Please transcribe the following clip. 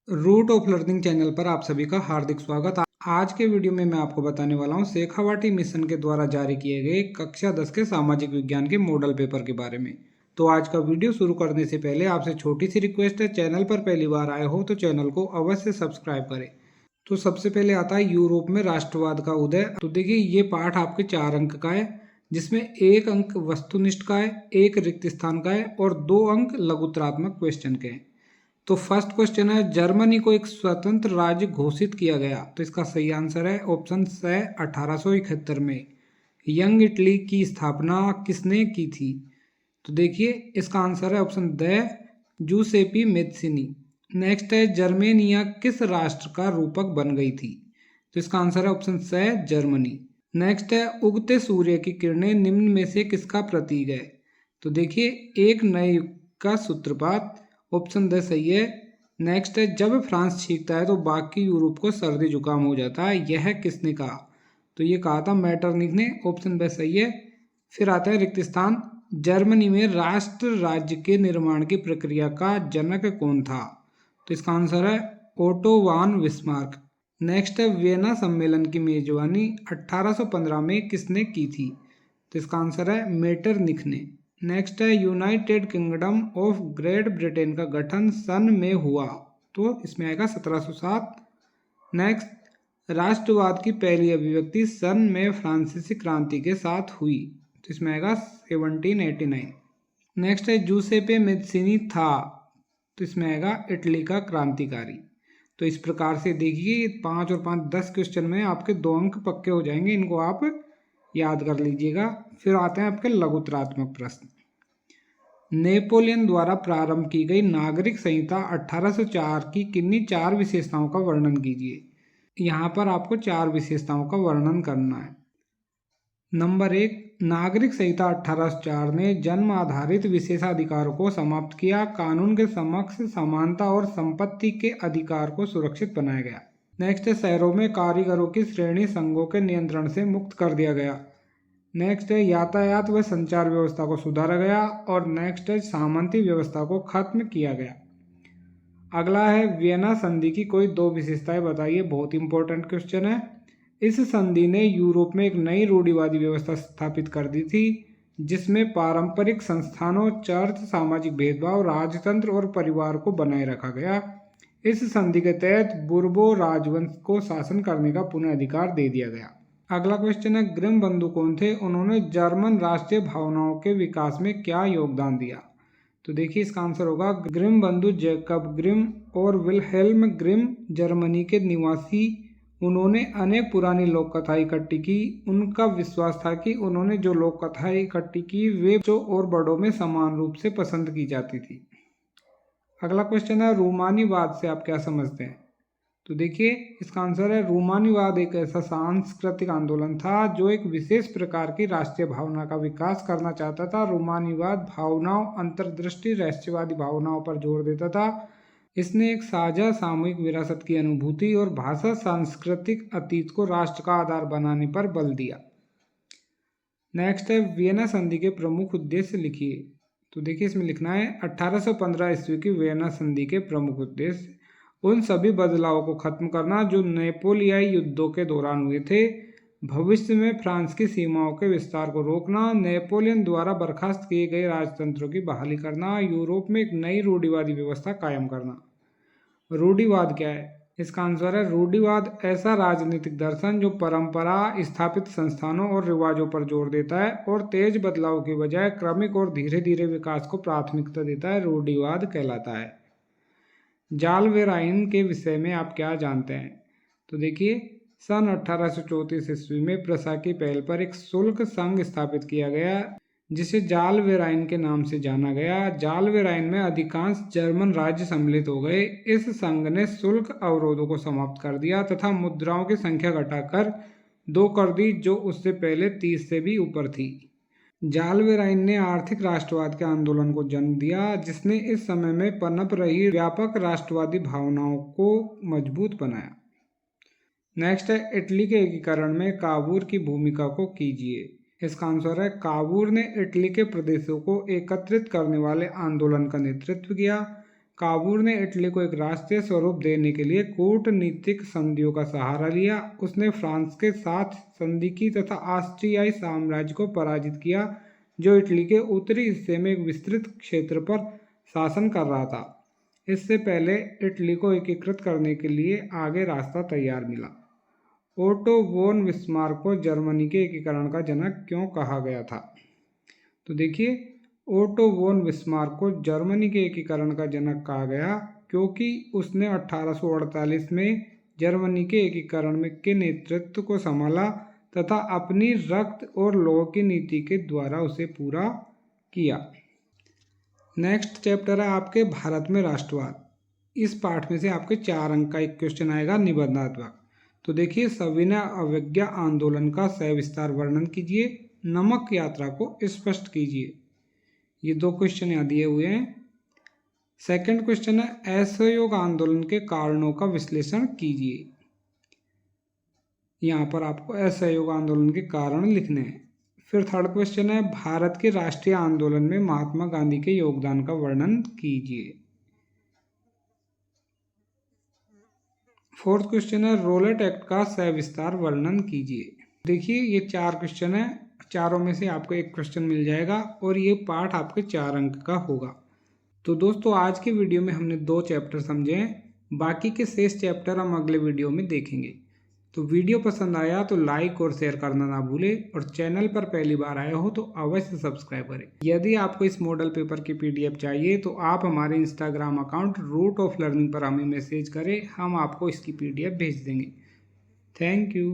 Root of learning channel पर आप सभी का हार्दिक स्वागत। आज के वीडियो में मैं आपको बताने वाला हूं शेखावाटी मिशन के द्वारा जारी किए गए कक्षा 10 के सामाजिक विज्ञान के मॉडल पेपर के बारे में। तो आज का वीडियो शुरू करने से पहले आपसे छोटी सी रिक्वेस्ट है, चैनल पर पहली बार आए हो तो चैनल को अवश्य सब्सक्राइब करें। तो सबसे पहले आता है यूरोप में राष्ट्रवाद का उदय। तो देखिए ये पाठ आपके 4 अंक का है, जिसमें 1 अंक वस्तुनिष्ठ का है, 1 रिक्त स्थान का है और 2 अंक लघुत्तरात्मक क्वेश्चन के हैं। तो फर्स्ट क्वेश्चन है, जर्मनी को एक स्वतंत्र राज्य घोषित किया गया। तो इसका सही आंसर है ऑप्शन स 1871 में। यंग इटली की स्थापना किसने की थी? तो देखिए इसका आंसर है option the Giuseppe Mazzini. Next है, जर्मेनिया किस राष्ट्र का रूपक बन गई थी? तो इसका आंसर है ऑप्शन स जर्मनी। नेक्स्ट है, उगते सूर्य की किरणें निम्न में से किसका प्रतीक है? तो देखिए एक नए युग का सूत्रपात, ऑप्शन द सही है। नेक्स्ट है, जब फ्रांस छींकता है तो बाकी यूरोप को सर्दी जुकाम हो जाता है, यह किसने कहा? तो ये कहा था मैटरनिख ने, ऑप्शन ब सही है। फिर आता है रिक्त स्थान, जर्मनी में राष्ट्र राज्य के निर्माण की प्रक्रिया का जनक कौन था? तो इसका आंसर है ओटो वान बिस्मार्क। नेक्स्ट है, वियना सम्मेलन की मेजबानी 1815 में किसने की थी? तो इसका आंसर है मेटरनिख ने। नेक्स्ट है, United kingdom of great Britain का गठन सन में हुआ। तो इसमें आएगा 1707। नेक्स्ट, राष्ट्रवाद की पहली अभिव्यक्ति सन में फ्रांसीसी क्रांति के साथ हुई। तो इसमें आएगा 1789। नेक्स्ट है, जूसेपे मेत्सिनी था। तो इसमें आएगा इटली का क्रांतिकारी। तो इस प्रकार से देखिए 5 और 5 10 क्वेश्चन में आपके 2 अंक पक्के हो जाएंगे, इनको आप याद कर लीजिएगा। फिर आते हैं आपके लघुत्तरात्मक प्रश्न। नेपोलियन द्वारा प्रारंभ की गई नागरिक संहिता 1804 की किन्हीं 4 विशेषताओं का वर्णन कीजिए। यहाँ पर आपको 4 विशेषताओं का वर्णन करना है। नंबर 1, नागरिक संहिता 1804 ने जन्म आधारित विशेषाधिकारों को समाप्त किया। कानून के समक्ष समानता और संपत्ति के अधिकार को सुरक्षित बनाया गया। नेक्स्ट है, शहरों में कारीगरों की श्रेणी संघों के नियंत्रण से मुक्त कर दिया गया। नेक्स्ट है, यातायात व संचार व्यवस्था को सुधारा गया। और नेक्स्ट है, सामंती व्यवस्था को खत्म किया गया। अगला है, वियना संधि की कोई 2 विशेषताएं बताइए। बहुत इंपॉर्टेंट क्वेश्चन है। इस संधि ने यूरोप में एक नई रूढ़िवादी व्यवस्था स्थापित कर दी थी, जिसमें पारंपरिक संस्थानों, चर्च, सामाजिक भेदभाव, राजतंत्र और परिवार को बनाए रखा गया। इस संधि के तहत बुर्बो राजवंश को शासन करने का पुनः अधिकार दे दिया गया। अगला क्वेश्चन है, ग्रिम बंधु कौन थे? उन्होंने जर्मन राष्ट्रीय भावनाओं के विकास में क्या योगदान दिया? तो देखिए इसका आंसर होगा ग्रिम बंधु जैकब ग्रिम और विल्हेल्म ग्रिम जर्मनी के निवासी। उन्होंने अनेक पुरानी लोक कथाएं इकट्ठी की। उनका विश्वास था कि उन्होंने जो लोक कथाएं इकट्ठी की वे बच्चों और बड़ों में समान रूप से पसंद की जाती थी। अगला क्वेश्चन है, रूमानीवाद से आप क्या समझते हैं? तो देखिए इसका आंसर है, रूमानीवाद एक ऐसा सांस्कृतिक आंदोलन था जो एक विशेष प्रकार की राष्ट्रीय भावना का विकास करना चाहता था। रूमानीवाद भावनाओं, अंतर्दृष्टि, राष्ट्रवादी भावनाओं पर जोर देता था। इसने एक साझा सामूहिक विरासत की अनुभूति और भाषा सांस्कृतिक अतीत को राष्ट्र का आधार बनाने पर बल दिया। नेक्स्ट है, वियना संधि के प्रमुख उद्देश्य लिखिए। तो देखिए इसमें लिखना है 1815 ईस्वी की वियना संधि के प्रमुख उद्देश्य उन सभी बदलावों को खत्म करना जो नेपोलियाई युद्धों के दौरान हुए थे, भविष्य में फ्रांस की सीमाओं के विस्तार को रोकना, नेपोलियन द्वारा बर्खास्त किए गए राजतंत्रों की बहाली करना, यूरोप में एक नई रूढ़िवादी व्यवस्था कायम करना। रूढ़िवाद क्या है? इसका आंसर है, रूढ़िवाद ऐसा राजनीतिक दर्शन जो परंपरा, स्थापित संस्थानों और रिवाजों पर जोर देता है और तेज बदलाव की बजाय क्रमिक और धीरे धीरे विकास को प्राथमिकता देता है, रूढ़िवाद कहलाता है। जालवेराइन के विषय में आप क्या जानते हैं? तो देखिए सन 1834 ईस्वी में प्रशा की पहल पर एक शुल्क संघ स्थापित किया गया जिसे जालवेराइन के नाम से जाना गया। जालवेराइन में अधिकांश जर्मन राज्य सम्मिलित हो गए। इस संघ ने शुल्क अवरोधों को समाप्त कर दिया तथा मुद्राओं की संख्या घटाकर 2 कर दी, जो उससे पहले 30 से भी ऊपर थी। जालवेराइन ने आर्थिक राष्ट्रवाद के आंदोलन को जन्म दिया, जिसने इस समय में पनप रही व्यापक राष्ट्रवादी भावनाओं को मजबूत बनाया। नेक्स्ट है, इटली के एकीकरण में काबूर की भूमिका को कीजिए। इसका आंसर है, काबूर ने इटली के प्रदेशों को एकत्रित करने वाले आंदोलन का नेतृत्व किया। काबूल ने इटली को एक राष्ट्रीय स्वरूप देने के लिए कूटनीतिक संधियों का सहारा लिया। उसने फ्रांस के साथ संधि की तथा ऑस्ट्रियाई साम्राज्य को पराजित किया, जो इटली के उत्तरी हिस्से में एक विस्तृत क्षेत्र पर शासन कर रहा था। इससे पहले इटली को एकीकृत करने के लिए आगे रास्ता तैयार मिला। ओटो वोन बिस्मार्क को जर्मनी के एकीकरण का जनक क्यों कहा गया था? तो देखिए, ओटो वोन बिस्मार्क को जर्मनी के एकीकरण का जनक कहा गया क्योंकि उसने 1848 में जर्मनी के एकीकरण के नेतृत्व को संभाला तथा अपनी रक्त और लौह की नीति के द्वारा उसे पूरा किया। नेक्स्ट चैप्टर है आपके भारत में राष्ट्रवाद। इस पाठ में से आपके 4 अंक का एक क्वेश्चन आएगा निबंधात्मक। तो देखिए, सविनय अवज्ञा आंदोलन का सविस्तार वर्णन कीजिए, नमक यात्रा को स्पष्ट कीजिए। ये 2 क्वेश्चन यहाँ दिए हुए हैं। सेकंड क्वेश्चन है असहयोग आंदोलन के कारणों का विश्लेषण कीजिए। यहाँ पर आपको असहयोग आंदोलन के कारण लिखने हैं। फिर थर्ड क्वेश्चन है भारत के राष्ट्रीय आंदोलन में महात्मा गांधी के योगदान का वर्णन कीजिए। फोर्थ क्वेश्चन है रोलेट एक्ट का सविस्तार वर्णन कीजिए। देखिए, ये 4 क्वेश्चन है, चारों में से आपको एक क्वेश्चन मिल जाएगा और ये पाठ आपके 4 अंक का होगा। तो दोस्तों, आज के वीडियो में हमने 2 चैप्टर समझे हैं, बाकी के शेष चैप्टर हम अगले वीडियो में देखेंगे। तो वीडियो पसंद आया तो लाइक और शेयर करना ना भूलें और चैनल पर पहली बार आए हो तो अवश्य सब्सक्राइब करें। यदि आपको इस मॉडल पेपर की PDF चाहिए तो आप हमारे Instagram account Root of Learning पर हमें मैसेज करें, हम आपको इसकी PDF भेज देंगे। Thank you.